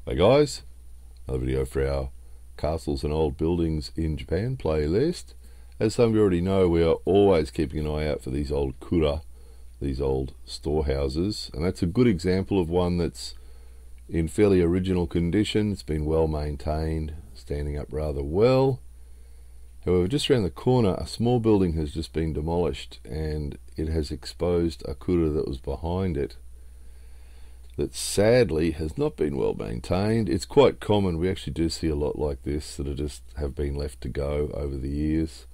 Hey guys, another video for our Castles and Old Buildings in Japan playlist. As some of you already know, we are always keeping an eye out for these old Kura, these old storehouses, and that's a good example of one that's in fairly original condition. It's been well maintained, standing up rather well. However, just around the corner, a small building has just been demolished and it has exposed a Kura that was behind it that sadly has not been well maintained. It's quite common. We actually do see a lot like this that have been left to go over the years,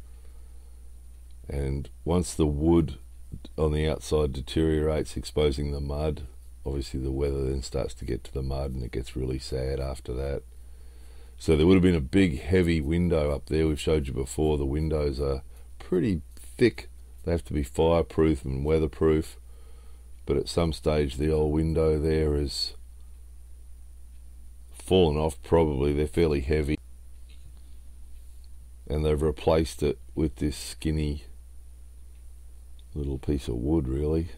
and once the wood on the outside deteriorates, exposing the mud, obviously the weather then starts to get to the mud and it gets really sad after that. So there would have been a big heavy window up there. We've showed you before, the windows are pretty thick. They have to be fireproof and weatherproof. But at some stage the old window there has fallen off, probably. They're fairly heavy. And they've replaced it with this skinny little piece of wood, really.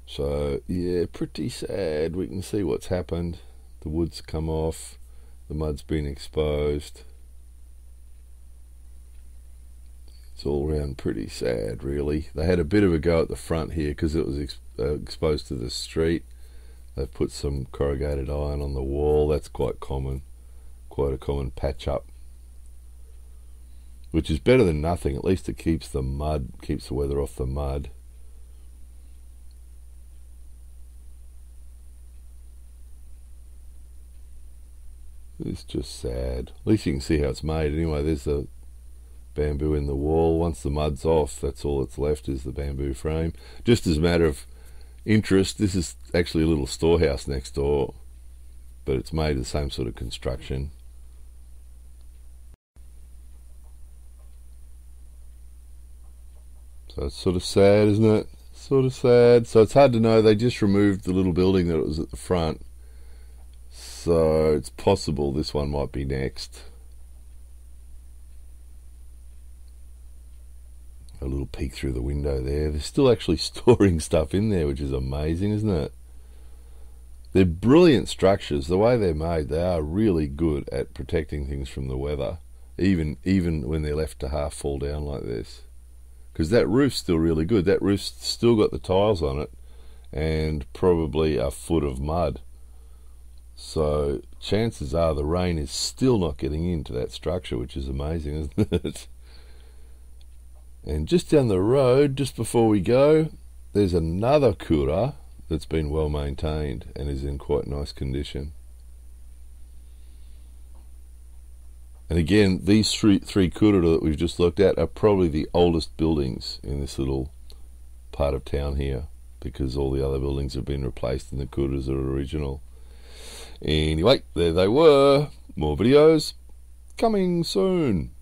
So, yeah, pretty sad. We can see what's happened. The wood's come off. The mud's been exposed. It's all around pretty sad, really. They had a bit of a go at the front here because it was exposed to the street. They've put some corrugated iron on the wall. That's quite common, quite a common patch up, which is better than nothing. At least it keeps the mud, keeps the weather off the mud. It's just sad. At least you can see how it's made. Anyway, there's the bamboo in the wall. Once the mud's off, that's all that's left is the bamboo frame. Just as a matter of interest, this is actually a little storehouse next door, but it's made of the same sort of construction. So it's sort of sad, isn't it? Sort of sad. So it's hard to know. They just removed the little building that was at the front, so it's possible this one might be next. A little peek through the window there. They're still actually storing stuff in there, which is amazing, isn't it? They're brilliant structures. The way they're made, they are really good at protecting things from the weather, even when they're left to half fall down like this. Because that roof's still really good. That roof's still got the tiles on it and probably a foot of mud. So chances are the rain is still not getting into that structure, which is amazing, isn't it? And just down the road, just before we go, there's another Kura that's been well maintained and is in quite nice condition. And again, these three Kura that we've just looked at are probably the oldest buildings in this little part of town here, because all the other buildings have been replaced and the Kuras are original. Anyway, there they were. More videos coming soon.